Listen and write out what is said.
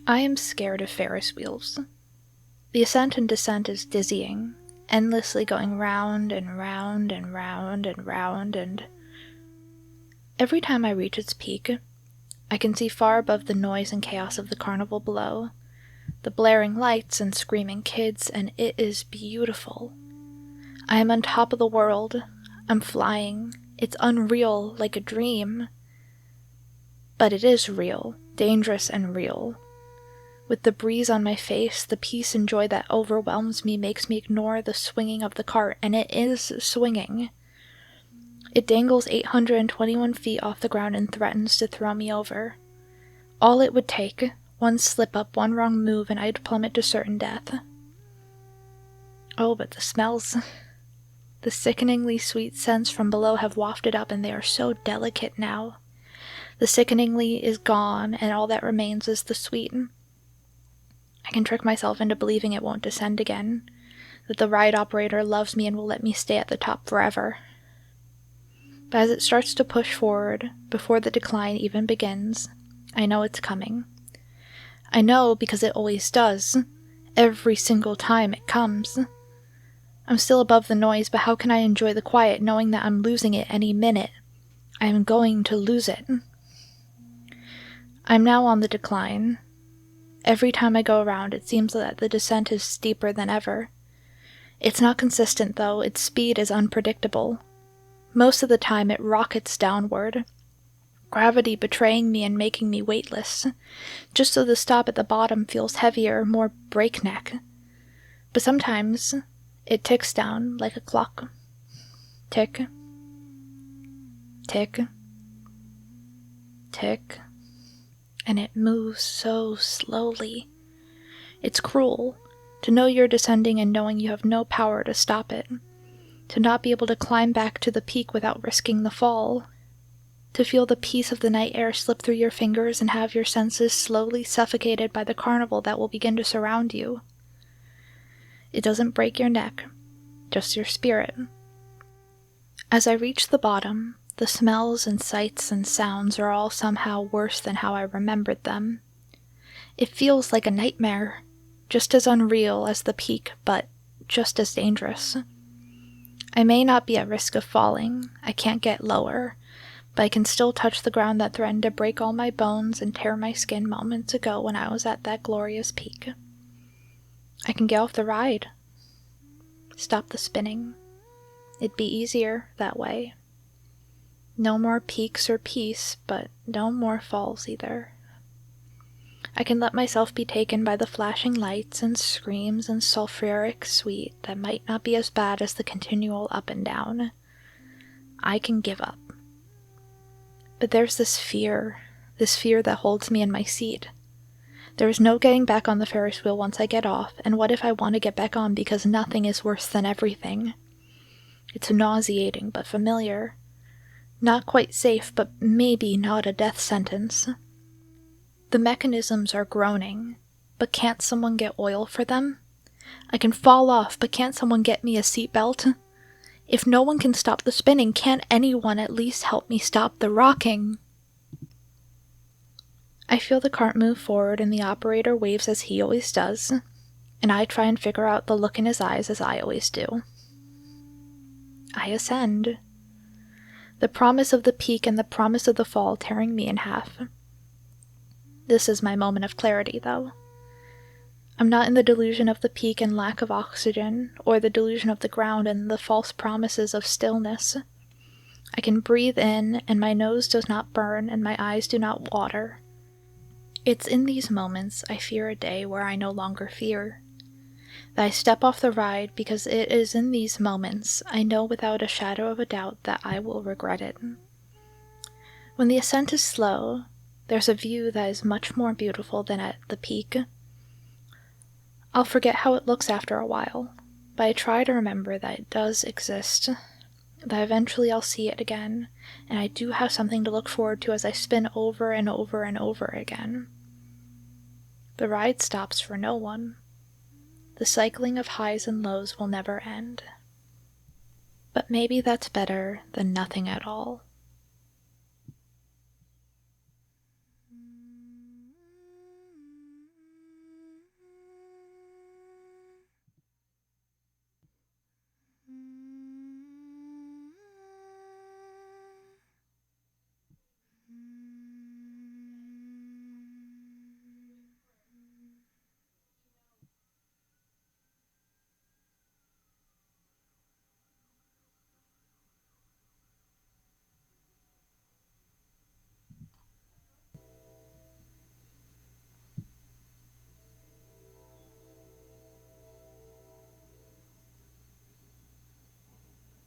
I am scared of Ferris wheels. The ascent and descent is dizzying, endlessly going round and round and round and round, and every time I reach its peak, I can see far above the noise and chaos of the carnival below, the blaring lights and screaming kids, and it is beautiful. I am on top of the world. I'm flying. It's unreal, like a dream. But it is real, dangerous and real. With the breeze on my face, the peace and joy that overwhelms me makes me ignore the swinging of the cart, and it is swinging. It dangles 821 feet off the ground and threatens to throw me over. All it would take, one slip-up, one wrong move, and I'd plummet to certain death. Oh, but the smells. The sickeningly sweet scents from below have wafted up, and they are so delicate now. The sickeningly is gone, and all that remains is the sweet. I can trick myself into believing it won't descend again, that the ride operator loves me and will let me stay at the top forever. But as it starts to push forward, before the decline even begins, I know it's coming. I know because it always does, every single time it comes. I'm still above the noise, but how can I enjoy the quiet knowing that I'm losing it any minute? I am going to lose it. I'm now on the decline. Every time I go around, it seems that the descent is steeper than ever. It's not consistent, though. Its speed is unpredictable. Most of the time, it rockets downward, gravity betraying me and making me weightless, just so the stop at the bottom feels heavier, more breakneck. But sometimes, it ticks down like a clock. Tick. Tick. Tick. And it moves so slowly. It's cruel to know you're descending and knowing you have no power to stop it, to not be able to climb back to the peak without risking the fall, to feel the peace of the night air slip through your fingers and have your senses slowly suffocated by the carnival that will begin to surround you. It doesn't break your neck, just your spirit. As I reach the bottom, the smells and sights and sounds are all somehow worse than how I remembered them. It feels like a nightmare, just as unreal as the peak, but just as dangerous. I may not be at risk of falling, I can't get lower, but I can still touch the ground that threatened to break all my bones and tear my skin moments ago when I was at that glorious peak. I can get off the ride. Stop the spinning. It'd be easier that way. No more peaks or peace, but no more falls either. I can let myself be taken by the flashing lights and screams and sulfuric sweet that might not be as bad as the continual up and down. I can give up. But there's this fear that holds me in my seat. There is no getting back on the Ferris wheel once I get off, and what if I want to get back on because nothing is worse than everything? It's nauseating but familiar. Not quite safe, but maybe not a death sentence. The mechanisms are groaning, but can't someone get oil for them? I can fall off, but can't someone get me a seatbelt? If no one can stop the spinning, can't anyone at least help me stop the rocking? I feel the cart move forward and the operator waves as he always does, and I try and figure out the look in his eyes as I always do. I ascend. The promise of the peak and the promise of the fall tearing me in half. This is my moment of clarity, though. I'm not in the delusion of the peak and lack of oxygen, or the delusion of the ground and the false promises of stillness. I can breathe in, and my nose does not burn, and my eyes do not water. It's in these moments I fear a day where I no longer fear. That I step off the ride because it is in these moments I know without a shadow of a doubt that I will regret it. When the ascent is slow, there's a view that is much more beautiful than at the peak. I'll forget how it looks after a while, but I try to remember that it does exist, that eventually I'll see it again, and I do have something to look forward to as I spin over and over and over again. The ride stops for no one. The cycling of highs and lows will never end. But maybe that's better than nothing at all.